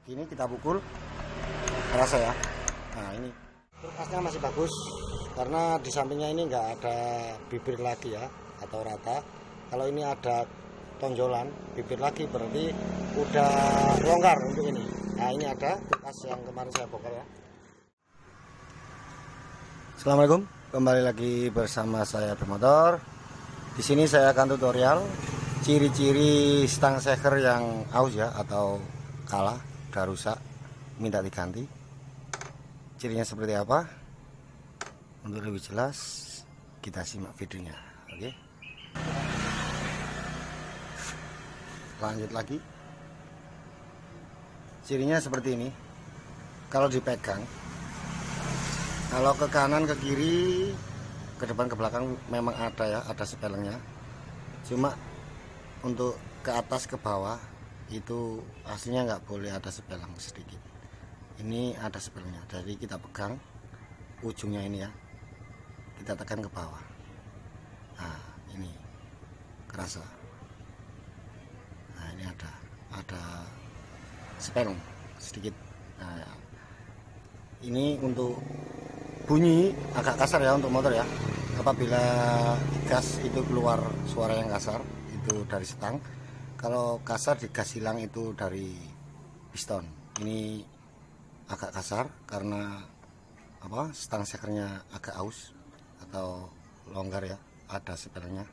Ini kita pukul, terasa ya. Nah ini kulkasnya masih bagus karena di sampingnya ini nggak ada bibir lagi ya, atau rata. Kalau ini ada tonjolan bibir lagi berarti udah longgar untuk ini. Nah ini ada kulkas yang kemarin saya bongkar ya. Assalamualaikum, kembali lagi bersama saya Bermotor. Di sini saya akan tutorial ciri-ciri stang shaker yang aus ya, atau kalah, udah rusak, minta diganti. Cirinya seperti apa? Untuk lebih jelas kita simak videonya. Oke, lanjut lagi. Cirinya seperti ini. Kalau dipegang, kalau ke kanan, ke kiri, ke depan, ke belakang memang ada ya, ada sepelengnya. Cuma untuk ke atas, ke bawah itu aslinya nggak boleh ada sepeleng sedikit. Ini ada sepelengnya. Jadi kita pegang ujungnya ini ya, kita tekan ke bawah. Nah ini kerasa. Nah ini ada sepeleng sedikit. Nah ya. Ini untuk bunyi agak kasar ya untuk motor ya. Apabila gas itu keluar suara yang kasar itu dari stang. Kalau kasar di gas hilang itu dari piston. Ini agak kasar karena apa? Stang shakernya agak aus atau longgar ya, ada sepelengnya.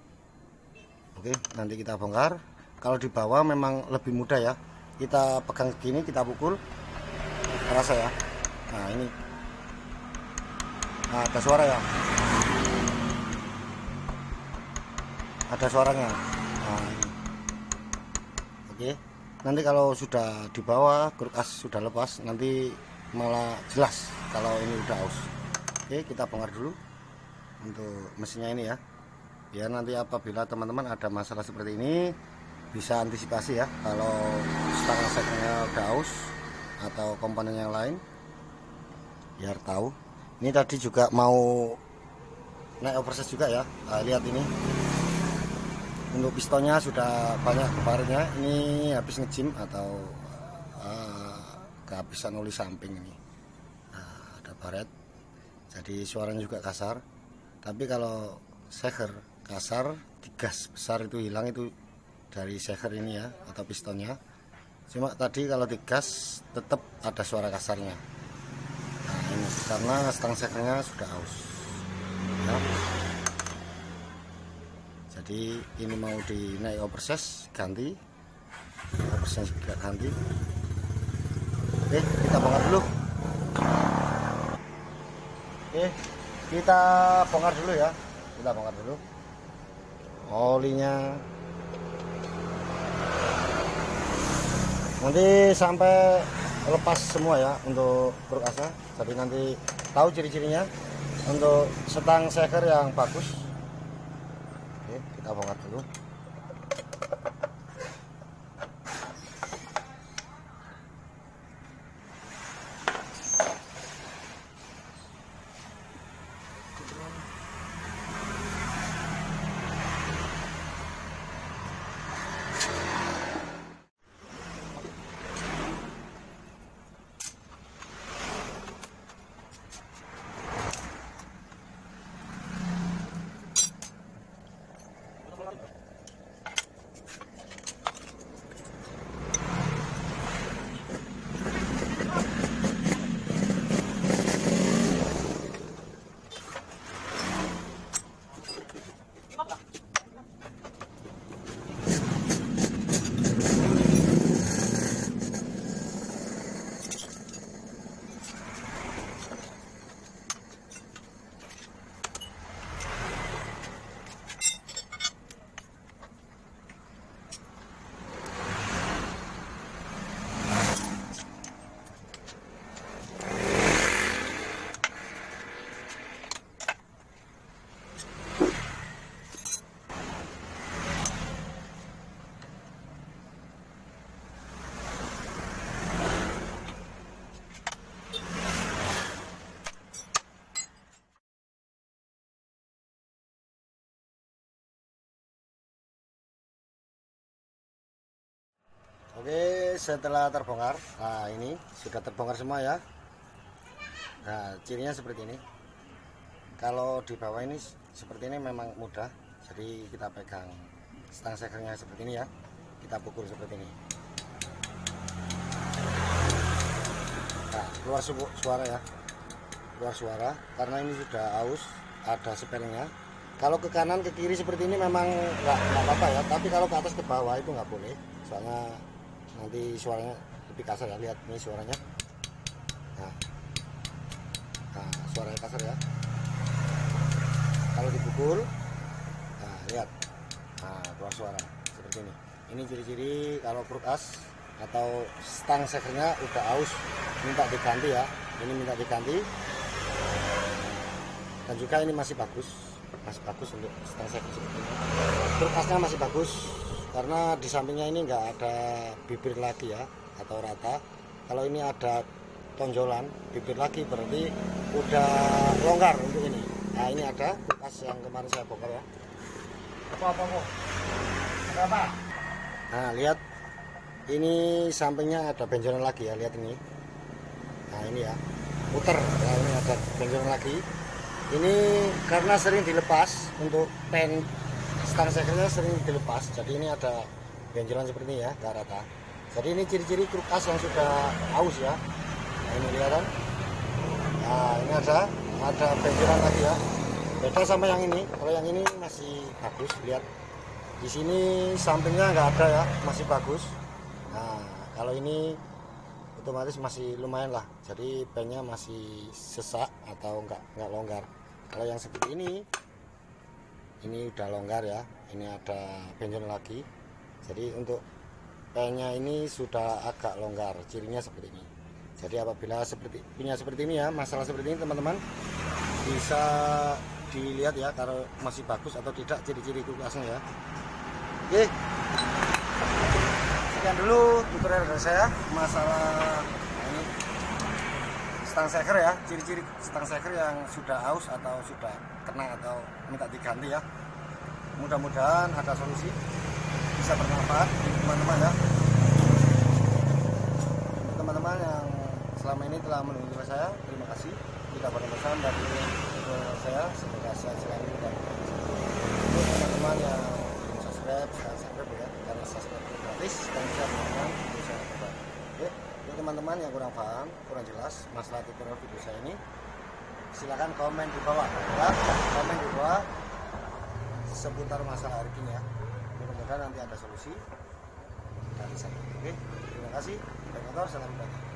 Oke, nanti kita bongkar. Kalau di bawah memang lebih mudah ya. Kita pegang gini, kita pukul, terasa ya. Nah ini, nah, ada suara ya, ada suaranya. Nah, ini. Oke, nanti kalau sudah di bawah, kulkas sudah lepas, nanti malah jelas kalau ini udah aus. Oke, kita bongkar dulu untuk mesinnya ini ya, biar nanti apabila teman-teman ada masalah seperti ini bisa antisipasi ya. Kalau stang shakernya udah aus atau komponen yang lain, biar tahu. Ini tadi juga mau naik overset juga ya. Nah, lihat ini. Untuk pistonnya sudah banyak kemarinnya. Ini habis ngejim atau kehabisan oli samping ini. Nah, ada baret. Jadi suaranya juga kasar. Tapi kalau shaker kasar, digas besar itu hilang itu dari shaker ini ya, atau pistonnya. Cuma tadi kalau digas tetap ada suara kasarnya. Nah, ini karena stang shakernya sudah aus. Ya. Jadi ini mau dinaik overses, ganti overses juga ganti. Oke, kita bongkar dulu. Oke, kita bongkar dulu ya, kita bongkar dulu olinya. Nanti sampai lepas semua ya untuk kulkasnya. Jadi nanti tahu ciri-cirinya untuk stang shaker yang bagus. Oke, kita bongkar dulu. Oke, setelah terbongkar, nah ini sudah terbongkar semua ya. Nah, cirinya seperti ini. Kalau di bawah ini seperti ini memang mudah, jadi kita pegang stang sekernya seperti ini ya, kita pukul seperti ini. Nah, keluar suara ya, keluar suara karena ini sudah aus, ada spellnya. Kalau ke kanan ke kiri seperti ini memang nggak apa-apa ya, tapi kalau ke atas ke bawah itu nggak boleh, soalnya nanti suaranya lebih kasar ya. Lihat ini suaranya, nah suaranya kasar ya kalau dipukul. Nah lihat, nah keluar suara seperti ini. Ini ciri-ciri kalau kruk as atau stang sekernya udah aus, minta diganti ya. Ini minta diganti, dan juga ini masih bagus untuk stang seker seperti ini. Kruk asnya masih bagus karena di sampingnya ini enggak ada bibir lagi ya, atau rata. Kalau ini ada tonjolan bibir lagi berarti udah longgar untuk ini. Nah ini ada bekas yang kemarin saya bongkar ya. Apa ada. Nah lihat, ini sampingnya ada benjolan lagi ya, lihat ini. Nah ini ya, puter. Nah ini ada benjolan lagi. Ini karena sering dilepas, untuk pen stang sekernya sering dilepas, jadi ini ada benjolan seperti ini ya, gak rata. Jadi ini ciri-ciri kruk as yang sudah aus ya. Nah ini lihat kan. Nah ini ada benjolan lagi ya. Beda sama yang ini. Kalau yang ini masih bagus, lihat. Di sini sampingnya nggak ada ya, masih bagus. Nah kalau ini otomatis masih lumayan lah. Jadi pennya masih sesak atau nggak longgar. Kalau yang seperti ini udah longgar ya. Ini ada benjolan lagi. Jadi untuk pennya ini sudah agak longgar. Cirinya seperti ini. Jadi apabila punya seperti ini ya, masalah seperti ini teman-teman, bisa dilihat ya kalau masih bagus atau tidak ciri-ciri kruk asnya ya. Oke, sekian dulu tutorial dari saya masalah ini stang seker ya, ciri-ciri stang seker yang sudah aus atau sudah kena atau minta diganti ya. Mudah-mudahan ada solusi, bisa bermanfaat teman-teman ya. Teman-teman yang selama ini telah menonton saya, terima kasih. Tidak pada pesan dari saya, semoga sehat selalu dan untuk teman-teman yang belum subscribe, subscribe ya, karena subscribe itu gratis dan bisa menemukan video saya terbaru. Oke, untuk teman-teman yang kurang paham, kurang jelas masalah tutorial video saya ini, silakan komen di bawah ya, komen di bawah seputar masalah harganya. Mudah-mudahan nanti ada solusi dari saya. Oke, terima kasih. Salam motor, salam baik.